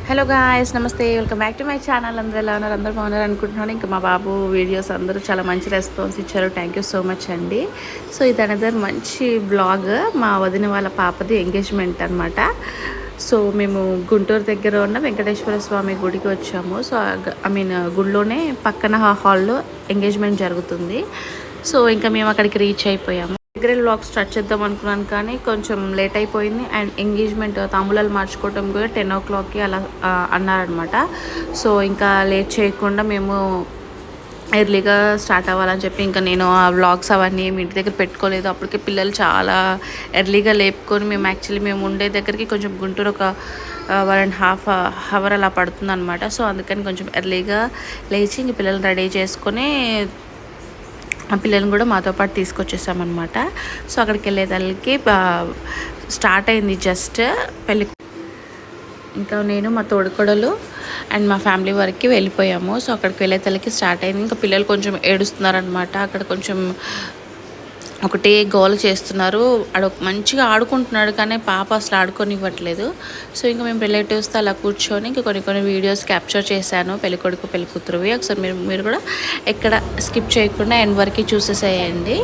Hello guys, నమస్తే. Welcome back to my channel. అందరూ ఎలా ఉన్నారు? అందరూ బాగున్నారు అనుకుంటున్నాను. ఇంకా మా బాబు వీడియోస్ అందరూ చాలా మంచి రెస్పాన్స్ ఇచ్చారు. థ్యాంక్ యూ సో మచ్ అండి. సో ఇది అనదర్ మంచి బ్లాగ్. మా వదిన వాళ్ళ పాపది ఎంగేజ్మెంట్ అనమాట. సో మేము గుంటూరు దగ్గర ఉన్న వెంకటేశ్వర స్వామి గుడికి వచ్చాము. సో గుడిలోనే పక్కన హాల్లో ఎంగేజ్మెంట్ జరుగుతుంది. సో ఇంకా మేము అక్కడికి రీచ్ అయిపోయాము. దగ్గర వ్లాగ్ స్టార్ట్ చేద్దాం అనుకున్నాను, కానీ కొంచెం లేట్ అయిపోయింది. అండ్ ఎంగేజ్మెంట్ తాంబూలాలు మార్చుకోవటం కూడా 10 o'clockకి అలా అన్నారనమాట. సో ఇంకా లేట్ చేయకుండా మేము ఎర్లీగా స్టార్ట్ అవ్వాలని చెప్పి ఇంకా నేను ఆ వ్లాగ్స్ అవన్నీ ఇంటి దగ్గర పెట్టుకోలేదు. అప్పటికే పిల్లలు చాలా ఎర్లీగా లేపుకొని మేము ఉండే దగ్గరికి కొంచెం గుంటూరు ఒక 1.5 hour అలా పడుతుంది అనమాట. సో అందుకని కొంచెం ఎర్లీగా లేచి ఇంక పిల్లల్ని రెడీ చేసుకొని ఆ పిల్లల్ని కూడా మాతో పాటు తీసుకొచ్చేసామన్నమాట. సో అక్కడికి వెళ్ళేదానికి స్టార్ట్ అయింది జస్ట్ పెళ్ళి. ఇంకా నేను మా తోడుకోడలు అండ్ మా ఫ్యామిలీ వరకు వెళ్ళిపోయాము. సో అక్కడికి వెళ్ళేతలకి స్టార్ట్ అయింది. ఇంకా పిల్లలు కొంచెం ఏడుస్తున్నారనమాట. అక్కడ కొంచెం ఒకటే గోల చేస్తున్నారు. మంచిగా ఆడుకుంటున్నాడు, కానీ పాప అసలు ఆడుకొనివ్వట్లేదు. సో ఇంకా మేము రిలేటివ్స్తో అలా కూర్చొని ఇంకా కొన్ని వీడియోస్ క్యాప్చర్ చేశాను, పెళ్ళికొడుకు పెళ్ళికూతురువి. ఒకసారి మీరు కూడా ఎక్కడ స్కిప్ చేయకుండా ఎండ్ వరకు చూసేసేయండి.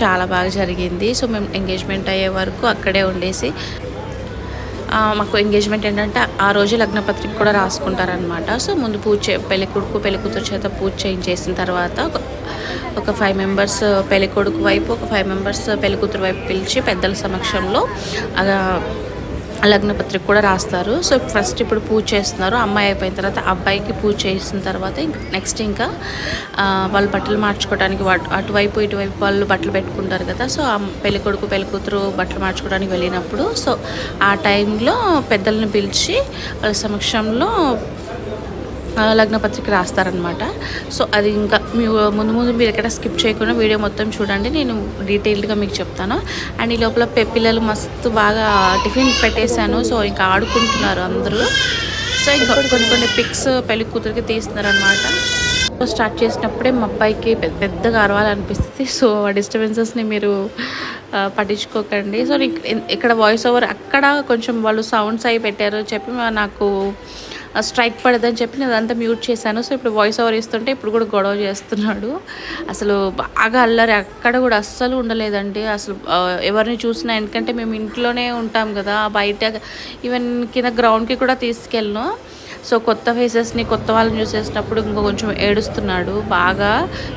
చాలా బాగా జరిగింది. సో మేము ఎంగేజ్మెంట్ అయ్యే వరకు అక్కడే ఉండేసి, మాకు ఎంగేజ్మెంట్ ఏంటంటే ఆ రోజు లగ్నపత్రిక కూడా రాసుకుంటారనమాట. సో ముందు పెళ్ళికొడుకు పెళ్ళికూతురు చేత పూజ చేయించేసిన తర్వాత ఒక 5 members పెళ్ళికొడుకు వైపు, ఒక 5 members పెళ్ళికూతురు వైపు పిలిచి పెద్దల సమక్షంలో లగ్నపత్రిక కూడా రాస్తారు. సో ఫస్ట్ ఇప్పుడు పూజ చేస్తున్నారు. అమ్మాయి అయిపోయిన తర్వాత అబ్బాయికి పూజ చేసిన తర్వాత నెక్స్ట్ ఇంకా వాళ్ళు బట్టలు మార్చుకోవడానికి అటువైపు ఇటువైపు వాళ్ళు బట్టలు పెట్టుకుంటారు కదా. సో పెళ్ళికొడుకు పెళ్ళికూతురు బట్టలు మార్చుకోవడానికి వెళ్ళినప్పుడు సో ఆ టైంలో పెద్దలను పిలిచి వాళ్ళ సమక్షంలో లగ్నపత్రిక రాస్తారనమాట. సో అది ఇంకా ముందు మీరు ఎక్కడ స్కిప్ చేయకుండా వీడియో మొత్తం చూడండి, నేను డీటెయిల్డ్గా మీకు చెప్తాను. అండ్ ఈ లోపల పిల్లలు మస్తు బాగా టిఫిన్ పెట్టేశాను. సో ఇంకా ఆడుకుంటున్నారు అందరూ. సో ఇంకా కొన్ని పిక్స్ పెళ్లి కూతురికి తీస్తున్నారనమాట. సో స్టార్ట్ చేసినప్పుడే మా అబ్బాయికి పెద్దగా అరవాలనిపిస్తుంది. సో ఆ డిస్టర్బెన్సెస్ని మీరు పట్టించుకోకండి. సో ఇక్కడ వాయిస్ ఓవర్ అక్కడ కొంచెం వాళ్ళు సౌండ్స్ అవి పెట్టారు చెప్పి నాకు స్ట్రైక్ పడదని చెప్పి నేను అదంతా మ్యూట్ చేశాను. సో ఇప్పుడు వాయిస్ ఓవర్ ఇస్తుంటే ఇప్పుడు కూడా గొడవ చేస్తున్నాడు. అసలు బాగా అల్లరి, అక్కడ కూడా అస్సలు ఉండలేదండి. అసలు ఎవరిని చూసినా, ఎందుకంటే మేము ఇంట్లోనే ఉంటాం కదా, బయట ఈవెన్ కింద గ్రౌండ్కి కూడా తీసుకెళ్ళను. సో కొత్త ఫేసెస్ని కొత్త వాళ్ళని చూసేసినప్పుడు ఇంకో కొంచెం ఏడుస్తున్నాడు బాగా.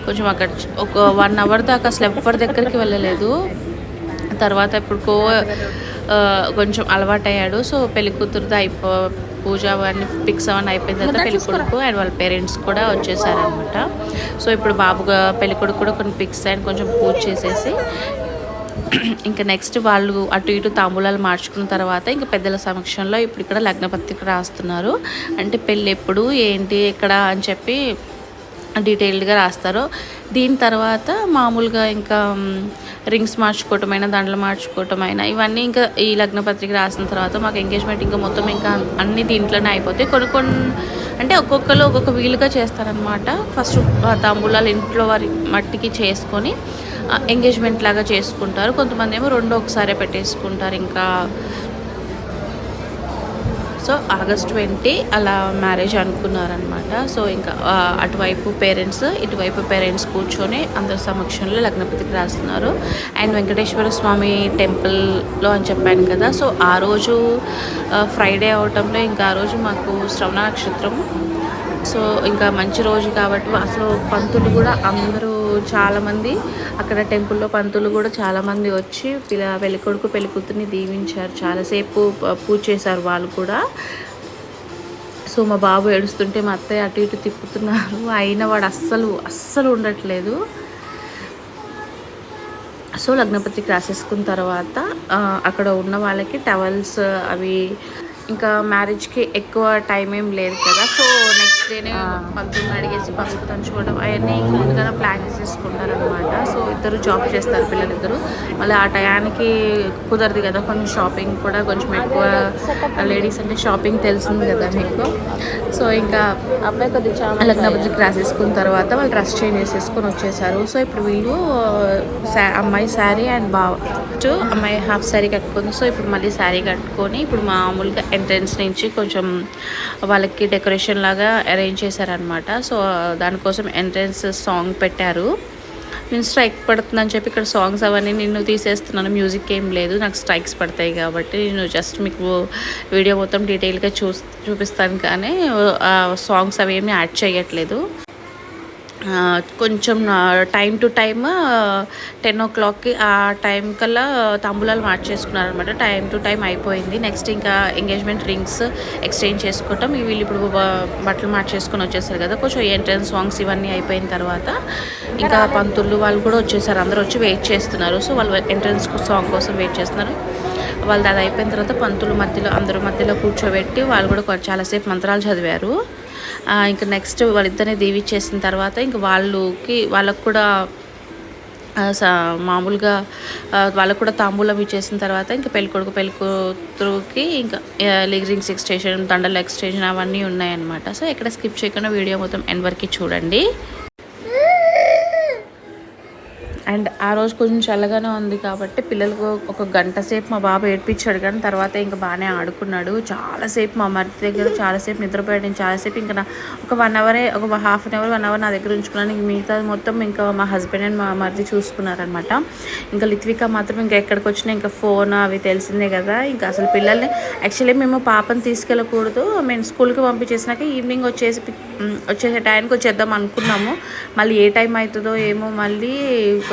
కొంచెం అక్కడ ఒక 1 hour దాకా అసలు ఎవరి దగ్గరికి వెళ్ళలేదు. తర్వాత ఇప్పుడు కొంచెం అలవాటయ్యాడు. సో పెళ్లి కూతురుతో పూజ అవన్నీ పిక్స్ అవన్నీ అయిపోయిన తర్వాత పెళ్ళికొడుకు అండ్ వాళ్ళ పేరెంట్స్ కూడా వచ్చేసారనమాట. సో ఇప్పుడు బాబుగా పెళ్ళికొడుకు కూడా కొన్ని పిక్స్ అండ్ కొంచెం పూజ చేసేసి ఇంకా నెక్స్ట్ వాళ్ళు అటు ఇటు తాంబూలాలు మార్చుకున్న తర్వాత ఇంకా పెద్దల సమక్షంలో ఇప్పుడు ఇక్కడ లగ్నపత్రిక రాస్తున్నారు. అంటే పెళ్ళి ఎప్పుడు ఏంటి ఎక్కడ అని చెప్పి డీటెయిల్డ్గా రాస్తారు. దీని తర్వాత మామూలుగా ఇంకా రింగ్స్ మార్చుకోవటమైనా, దండలు మార్చుకోవటమైనా ఇవన్నీ ఇంకా ఈ లగ్నపత్రిక రాసిన తర్వాత మాకు ఎంగేజ్మెంట్ ఇంకా మొత్తం ఇంకా అన్నీ దీంట్లోనే అయిపోతాయి. కొన్ని అంటే ఒక్కొక్కరు ఒక్కొక్క వీలుగా చేస్తారనమాట. ఫస్ట్ తాంబూలాలు ఇంట్లో వారి మట్టికి చేసుకొని ఎంగేజ్మెంట్ లాగా చేసుకుంటారు. కొంతమంది ఏమో 2 ఒకసారి పెట్టేసుకుంటారు. ఇంకా సో August 20 అలా మ్యారేజ్ అనుకున్నారనమాట. సో ఇంకా అటువైపు పేరెంట్స్ ఇటువైపు పేరెంట్స్ కూర్చొని అందరి సమక్షంలో లగ్నపత్రిక రాస్తున్నారు. అండ్ వెంకటేశ్వర స్వామి టెంపుల్లో అని చెప్పాను కదా. సో ఆ రోజు ఫ్రైడే అవటంలో ఇంకా ఆ రోజు మాకు శ్రవణ నక్షత్రం. సో ఇంకా మంచి రోజు కాబట్టి అసలు పంతులు కూడా అందరూ చాలామంది అక్కడ టెంపుల్లో పంతులు కూడా చాలామంది వచ్చి పెళ్ళికొడుకు పెళ్ళికూతుర్ని దీవించారు. చాలాసేపు పూజ చేశారు వాళ్ళు కూడా. సో మా బాబు ఏడుస్తుంటే మా అత్తయ్య అటు ఇటు తిప్పుతున్నారు. అయినా వాడు అస్సలు ఉండట్లేదు. సో లగ్నపత్రిక రాసేసుకున్న తర్వాత అక్కడ ఉన్న వాళ్ళకి టవల్స్ అవి, ఇంకా మ్యారేజ్కి ఎక్కువ టైం ఏం లేదు కదా. సో నెక్స్ట్ నెక్స్ట్ డేనే పంతులను అడిగేసి పసుపు దంచుకోవడం అవన్నీ ముందుగానే ప్లాన్ చేసేసుకుంటారనమాట. సో ఇద్దరు జాబ్ చేస్తారు పిల్లలిద్దరు, మళ్ళీ ఆ టయానికి కుదరదు కదా, కొంచెం షాపింగ్ కూడా కొంచెం ఎక్కువ, లేడీస్ అంటే షాపింగ్ తెలిసింది కదా మీకు. సో ఇంకా అబ్బాయి కొద్దిగా లగ్నపత్రిక రాసేసుకున్న తర్వాత వాళ్ళు డ్రెస్ చేంజ్ చేసేసుకొని వచ్చేసారు. సో ఇప్పుడు వీళ్ళు అమ్మాయి శారీ అండ్ అమ్మాయి హాఫ్ శారీ కట్టుకుంది. సో ఇప్పుడు మళ్ళీ శారీ కట్టుకొని ఇప్పుడు మామూలుగా ఎంట్రన్స్ నుంచి కొంచెం వాళ్ళకి డెకరేషన్ లాగా అరేంజ్ చేశారనమాట. సో దానికోసం ఎంట్రన్స్ సాంగ్ పెట్టారు. నేను స్ట్రైక్ పడుతుందని చెప్పి ఇక్కడ సాంగ్స్ అవన్నీ నేను తీసేస్తున్నాను, మ్యూజిక్ ఏం లేదు, నాకు స్ట్రైక్స్ పడతాయి కాబట్టి నేను జస్ట్ మీకు వీడియో మొత్తం డీటెయిల్గా చూపిస్తాను, కానీ సాంగ్స్ అవి ఏమీ యాడ్ చేయట్లేదు. కొంచెం టైం టు టైమ్ 10 o'clockకి ఆ టైం కల్లా తాంబూలాలు మార్చేసుకున్నారనమాట. టైం టు టైం అయిపోయింది. నెక్స్ట్ ఇంకా ఎంగేజ్మెంట్ రింగ్స్ ఎక్స్చేంజ్ చేసుకోవటం, వీళ్ళు ఇప్పుడు బట్టలు మార్చేసుకొని వచ్చేసారు కదా. కొంచెం ఎంట్రన్స్ సాంగ్స్ ఇవన్నీ అయిపోయిన తర్వాత ఇంకా పంతులు వాళ్ళు కూడా వచ్చేసారు, అందరూ వచ్చి వెయిట్ చేస్తున్నారు. సో వాళ్ళు ఎంట్రన్స్ సాంగ్ కోసం వెయిట్ చేస్తున్నారు. వాళ్ళు అది అయిపోయిన తర్వాత పంతులు అందరూ మధ్యలో కూర్చోబెట్టి వాళ్ళు కూడా చాలాసేపు మంత్రాలు చదివారు. ఇంకా నెక్స్ట్ వాళ్ళిద్దరిని దీవిచ్చేసిన తర్వాత ఇంకా వాళ్ళకు కూడా మామూలుగా వాళ్ళకు కూడా తాంబూలం ఇచ్చేసిన తర్వాత ఇంకా పెళ్ళికొడుకు పెళ్ళికూతురుకి ఇంకా రింగ్స్ ఎక్స్టెన్షన్, దండలు ఎక్స్టెన్షన్ అవన్నీ ఉన్నాయన్నమాట. సో ఎక్కడ స్కిప్ చేయకుండా వీడియో మొత్తం ఎండ్ వరకు చూడండి. అండ్ ఆ రోజు కొంచెం చల్లగానే ఉంది కాబట్టి పిల్లలకు ఒక గంట సేపు మా బాబు ఏడ్పించాడు, కానీ తర్వాత ఇంకా బాగానే ఆడుకున్నాడు. చాలాసేపు మా మరిది దగ్గర చాలాసేపు నిద్రపోయాడు. నేను చాలాసేపు ఇంకా ఒక 1 hour ఒక హాఫ్ అన్ అవర్ 1 hour నా దగ్గర ఉంచుకున్నాను. ఇంక మిగతా మొత్తం ఇంకా మా హస్బెండ్ అండ్ మా మరిది చూసుకున్నారనమాట. ఇంకా లిత్విక మాత్రం ఇంకా ఎక్కడికి వచ్చినా ఇంకా ఫోన్ అవి తెలిసిందే కదా. ఇంకా అసలు పిల్లల్ని యాక్చువల్లీ మేము పాపని తీసుకెళ్ళకూడదు, మేము స్కూల్కి పంపించేసినాక ఈవినింగ్ వచ్చేసే టైంకి వచ్చేద్దాం అనుకున్నాము. మళ్ళీ ఏ టైం అవుతుందో ఏమో, మళ్ళీ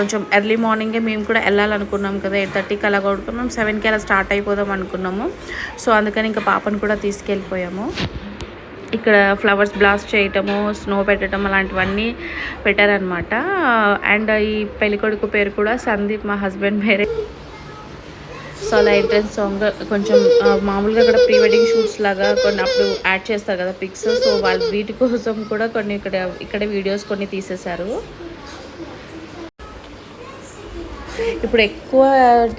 కొంచెం ఎర్లీ మార్నింగే మేము కూడా వెళ్ళాలనుకున్నాం కదా, 8:30కి అలా కొడుకున్నాం, 7కి అలా స్టార్ట్ అయిపోదాం అనుకున్నాము. సో అందుకని ఇంకా పాపను కూడా తీసుకెళ్ళిపోయాము. ఇక్కడ ఫ్లవర్స్ బ్లాస్ట్ చేయటము, స్నో పెట్టడం అలాంటివన్నీ పెట్టారనమాట. అండ్ ఈ పెళ్ళికొడుకు పేరు కూడా సందీప్, మా హస్బెండ్ పేరే. సో అలా ఎంట్రన్స్ సాంగ్ కొంచెం మామూలుగా ఇక్కడ ప్రీ వెడ్డింగ్ షూట్స్ లాగా కొన్ని అప్పుడు యాడ్ చేస్తారు కదా పిక్స్. సో వాళ్ళు వీటి కోసం కూడా కొన్ని ఇక్కడ వీడియోస్ కొన్ని తీసేశారు. ఇప్పుడు ఎక్కువ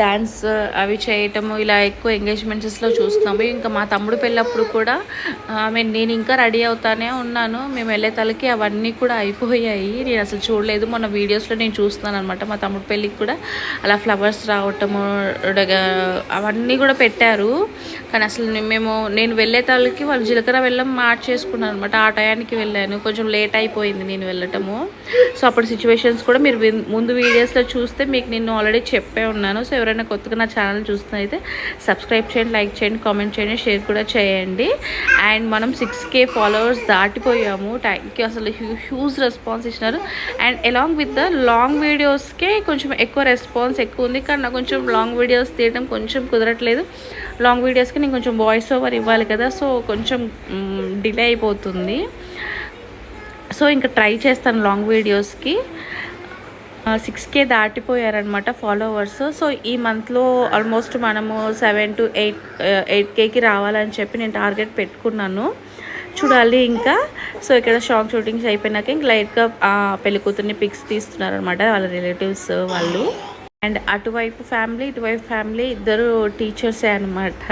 డ్యాన్స్ అవి చేయటము ఇలా ఎక్కువ ఎంగేజ్మెంట్స్లో చూస్తున్నాము. ఇంకా మా తమ్ముడు పెళ్ళప్పుడు కూడా నేను ఇంకా రెడీ అవుతానే ఉన్నాను, మేము వెళ్ళే తలకి అవన్నీ కూడా అయిపోయాయి. నేను అసలు చూడలేదు, మొన్న వీడియోస్లో నేను చూస్తున్నాను అనమాట. మా తమ్ముడు పెళ్ళికి కూడా అలా ఫ్లవర్స్ రావటము అవన్నీ కూడా పెట్టారు. కానీ అసలు నేను వెళ్ళే తలకి వాళ్ళు జీలకర్ర బెల్లం మార్చేసుకున్నాను అనమాట. ఆ టయానికి వెళ్ళాను, కొంచెం లేట్ అయిపోయింది నేను వెళ్ళటము. సో అప్పుడు సిచ్యువేషన్స్ కూడా మీరు ముందు వీడియోస్లో చూస్తే మీకు నేను ఆల్రెడీ చెప్పే ఉన్నాను. సో ఎవరైనా కొత్తగా నా ఛానల్ చూస్తున్నైతే సబ్స్క్రైబ్ చేయండి, లైక్ చేయండి, కామెంట్ చేయండి, షేర్ కూడా చేయండి. అండ్ మనం 6K ఫాలోవర్స్ దాటిపోయాము. థ్యాంక్ యూ, అసలు హ్యూజ్ రెస్పాన్స్ ఇచ్చినారు. And along with the long వీడియోస్కే కొంచెం ఎక్కువ రెస్పాన్స్ ఎక్కువ ఉంది, కానీ నాకు కొంచెం లాంగ్ వీడియోస్ తీయడం కొంచెం కుదరట్లేదు. లాంగ్ వీడియోస్కి నేను కొంచెం వాయిస్ ఓవర్ ఇవ్వాలి కదా, సో కొంచెం డిలే అయిపోతుంది. సో ఇంకా ట్రై చేస్తాను లాంగ్ వీడియోస్కి. 6K దాటిపోయారనమాట followers. సో ఈ మంత్లో ఆల్మోస్ట్ మనము 7 to 8Kకి రావాలని చెప్పి నేను టార్గెట్ పెట్టుకున్నాను, చూడాలి ఇంకా. సో ఇక్కడ సాంగ్ షూటింగ్స్ అయిపోయినాక ఇంక లైట్గా పెళ్లి కూతుర్ని పిక్స్ తీస్తున్నారనమాట వాళ్ళ రిలేటివ్స్ వాళ్ళు. అండ్ అటువైపు ఫ్యామిలీ ఇద్దరు టీచర్సే అనమాట.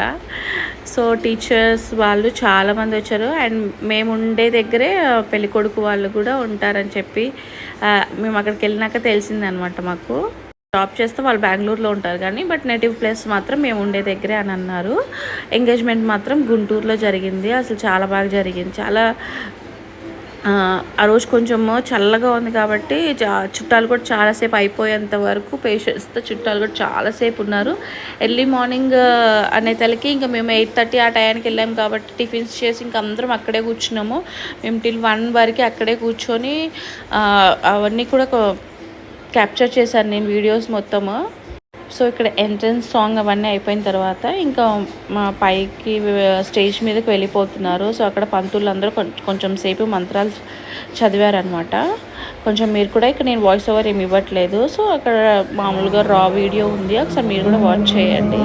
సో టీచర్స్ వాళ్ళు చాలామంది వచ్చారు. అండ్ మేము ఉండే దగ్గరే పెళ్ళికొడుకు వాళ్ళు కూడా ఉంటారని చెప్పి మేము అక్కడికి వెళ్ళినాక తెలిసిందనమాట. మాకు జాబ్ చేస్తే వాళ్ళు బెంగళూరులో ఉంటారు కానీ బట్ నేటివ్ ప్లేస్ మాత్రం మేము ఉండే దగ్గరే అని అన్నారు. ఎంగేజ్మెంట్ మాత్రం గుంటూరులో జరిగింది. అసలు చాలా బాగా జరిగింది. చాలా ఆ రోజు కొంచెము చల్లగా ఉంది కాబట్టి చుట్టాలు కూడా చాలాసేపు అయిపోయేంత వరకు పేషెంట్స్తో చుట్టాలు కూడా చాలాసేపు ఉన్నారు. ఎర్లీ మార్నింగ్ అనే తలకి ఇంకా మేము 8:30 ఆ టయానికి వెళ్ళాము కాబట్టి టిఫిన్స్ చేసి ఇంకా అందరం అక్కడే కూర్చున్నాము. మేము till 1 వరకు అక్కడే కూర్చొని అవన్నీ కూడా క్యాప్చర్ చేశాను నేను వీడియోస్ మొత్తము. సో ఇక్కడ ఎంట్రన్స్ సాంగ్ అవన్నీ అయిపోయిన తర్వాత ఇంకా మా పైకి స్టేజ్ మీదకి వెళ్ళిపోతున్నారు. సో అక్కడ పంతులు అందరూ కొంచెం సేపు మంత్రాలు చదివారనమాట. కొంచెం మీరు కూడా ఇక్కడ నేను వాయిస్ ఓవర్ ఏమి ఇవ్వట్లేదు. సో అక్కడ మామూలుగా రా వీడియో ఉంది, ఒకసారి మీరు కూడా వాచ్ చేయండి.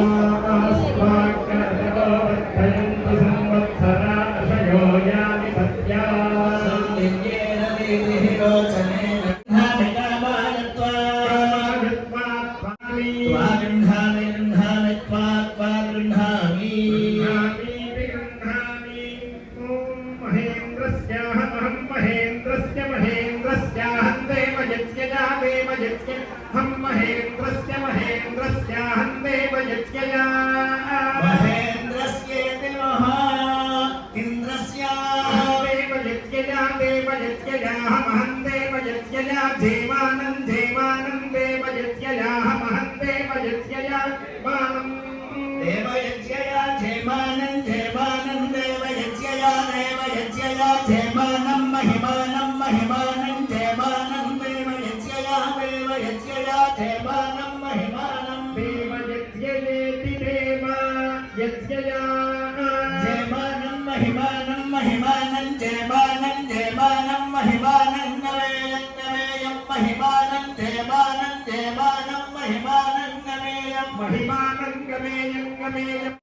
देवयज्ञयाः महं देवयज्ञया देवानं देवानं देवयज्ञयाः महं देवयज्ञया मानं देवयज्ञया देवानं देवानं देवयज्ञया देवयज्ञया देवानं महिमानं महिमानं देवानं देवयज्ञया देवयज्ञया देवानं महिमानं देवयज्ञयेति देवा यज्ञया देवानं महिमानं महिमानं देवानं देवानं महिमानं नवेयं नवेयं महिमानं देवानं देवानं महिमानं नवेयं महिमानं गमेयं गमेयं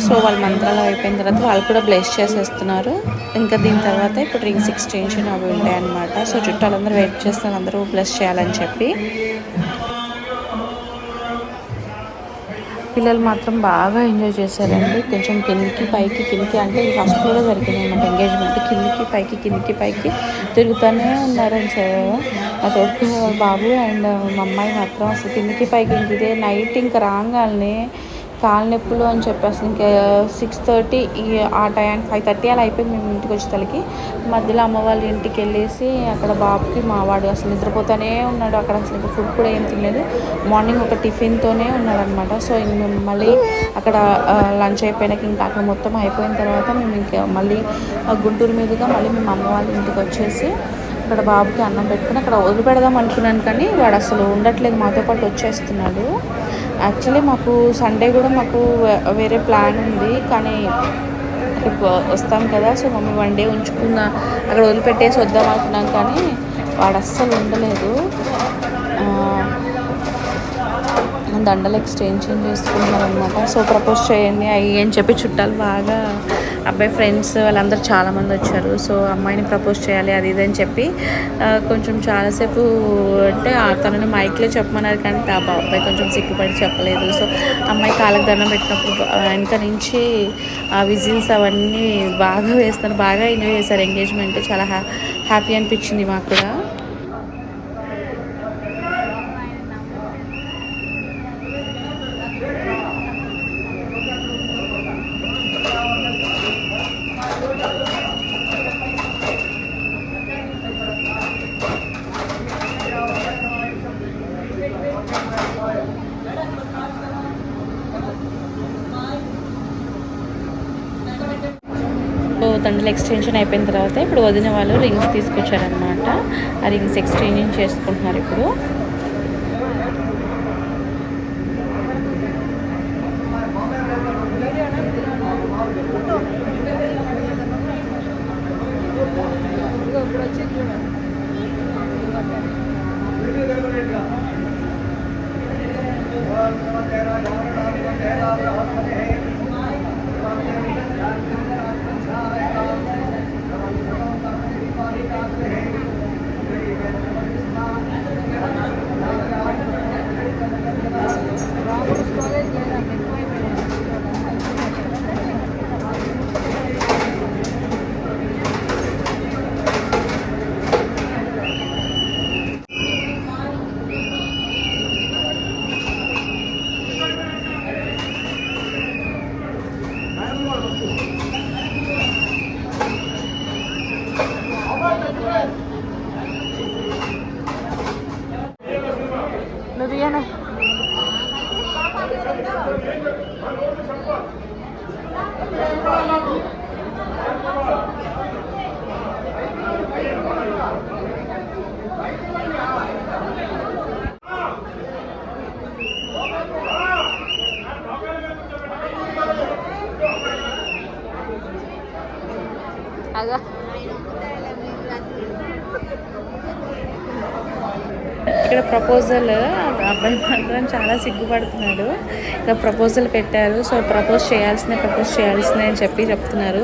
సో వాళ్ళ మంత్రాలు అయిపోయిన తర్వాత వాళ్ళు కూడా బ్లెస్ చేసేస్తున్నారు. ఇంకా దీని తర్వాత ఇప్పుడు రింగ్స్ ఎక్స్చేంజ్ అవి ఉంటాయి అన్నమాట. సో చుట్టాలందరూ వెయిట్ చేస్తున్నారు అందరూ బ్లెస్ చేయాలని చెప్పి. పిల్లలు మాత్రం బాగా ఎంజాయ్ చేశారండి. కొంచెం కిందికి పైకి కిందికి అంటే ఇది ఫస్ట్ కూడా జరిగింది అనమాట ఎంగేజ్మెంట్. కిందికి పైకి తిరుగుతూనే ఉన్నారని మా తోటి బాబు అండ్ మా అమ్మాయి మాత్రం అసలు కిందికి పైకి ఇంక ఇదే నైట్ ఇంకా రాగానే కాలు నొప్పులు అని చెప్పి అసలు ఇంకా 6:30 ఆ టైం 5:30 అలా అయిపోయింది మేము ఇంటికి వచ్చేసరికి. మధ్యలో అమ్మ వాళ్ళ ఇంటికి వెళ్ళేసి అక్కడ బాబుకి మా వాడు అసలు నిద్రపోతూనే ఉన్నాడు. అక్కడ అసలు ఇంకా ఫుడ్ కూడా ఏం తినలేదు. మార్నింగ్ ఒక టిఫిన్తోనే ఉన్నాడు అనమాట. సో ఇంక మేము మళ్ళీ అక్కడ లంచ్ అయిపోయినాక ఇంకా అక్కడ మొత్తం అయిపోయిన తర్వాత మేము ఇంకా మళ్ళీ గుంటూరు మీదుగా మళ్ళీ మేము అమ్మ వాళ్ళ ఇంటికి వచ్చేసి అక్కడ బాబుకి అన్నం పెట్టుకుని అక్కడ వదిలిపెడదాం అనుకున్నాను. కానీ వాడు అసలు ఉండట్లేదు, మాతో పాటు వచ్చేస్తున్నాడు. యాక్చువల్లీ మాకు సండే కూడా మాకు వేరే ప్లాన్ ఉంది, కానీ అక్కడికి వస్తాం కదా. సో మమ్మీ 1 డే ఉంచుకున్న అక్కడ వదిలిపెట్టేసి వద్దాం అనుకున్నాం, కానీ వాడు అస్సలు ఉండలేదు. దండలు ఎక్స్చేంజ్ చేసుకుంటున్నారు అనమాట. సో ప్రపోజ్ చేయండి అయ్యి అని చెప్పి చుట్టాలు బాగా అబ్బాయి ఫ్రెండ్స్ వాళ్ళందరూ చాలామంది వచ్చారు. సో అమ్మాయిని ప్రపోజ్ చేయాలి అది ఇది అని చెప్పి కొంచెం చాలాసేపు అంటే తనని మైక్లో చెప్పమన్నారు, కానీ ఆ అబ్బాయి కొంచెం సిగ్గుపడి చెప్పలేదు. సో అమ్మాయి కాళ్ళకి దండం పెట్టినప్పుడు వెనక నుంచి ఆ విజిల్స్ అవన్నీ బాగా వేస్తారు. బాగా ఎంజాయ్ చేశారు ఎంగేజ్మెంట్. చాలా హ్యాపీ అనిపించింది మాకు కూడా. దండలు ఎక్స్చేంజ్ అయిపోయిన తర్వాత ఇప్పుడు వదిన వాళ్ళు రింగ్స్ తీసుకొచ్చారనమాట. ఆ రింగ్స్ ఎక్స్చేంజ్ చేసుకుంటున్నారు ఇప్పుడు. ఇక్కడ ప్రపోజల్ అబ్బాయి మాత్రం చాలా సిగ్గుపడుతున్నాడు. ఇక్కడ ప్రపోజల్ పెట్టారు. సో ప్రపోజ్ చేయాల్సిందే అని చెప్తున్నారు.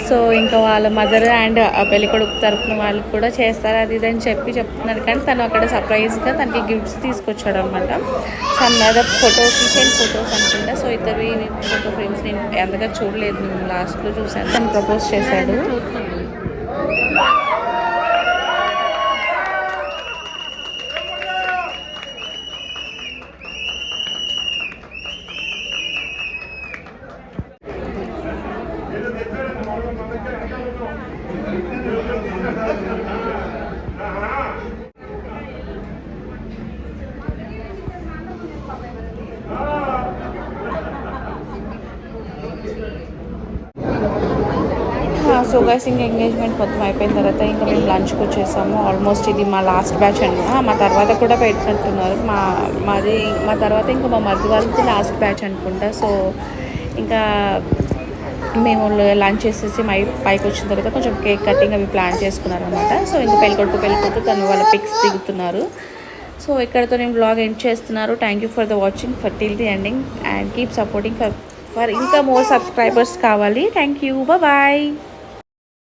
సో ఇంకా వాళ్ళ మదర్ అండ్ పెళ్ళికొడుకు తరపున వాళ్ళు కూడా చేస్తారు అది ఇది అని చెప్తున్నారు. కానీ తను అక్కడ సర్ప్రైజ్గా తనకి గిఫ్ట్స్ తీసుకొచ్చాడు అనమాట. సమ్ అదర్ కిచెన్ ఫొటోస్ అనుకుంటా. సో ఇద్దరు ఫోటో ఫ్రేమ్స్ నేను ఎంతగా చూడలేదు, నేను లాస్ట్లో చూసాను. తను ప్రపోజ్ చేశాడు. సో గైస్ ఇంకా ఎంగేజ్మెంట్ మొత్తం అయిపోయిన తర్వాత ఇంకా మేము లంచ్కి వచ్చేసాము. ఆల్మోస్ట్ ఇది మా లాస్ట్ బ్యాచ్ అనమాట. మా తర్వాత కూడా పెట్టినట్టున్నారు. మా తర్వాత ఇంకా మా మధ్య వాళ్ళకి లాస్ట్ బ్యాచ్ అనుకుంటా. సో ఇంకా మేము లంచ్ చేసేసి పైకి వచ్చిన తర్వాత కొంచెం కేక్ కటింగ్ అవి ప్లాన్ చేసుకున్నారు అనమాట. సో ఇంకా పెళ్ళికొడుకు తను వాళ్ళ పిక్స్ దిగుతున్నారు. సో ఇక్కడతో నేను బ్లాగ్ ఎండ్ చేస్తున్నారు. Thank you for the watching for till the ending and keep supporting for ఇంకా మోర్ సబ్స్క్రైబర్స్ కావాలి. Thank you, bye.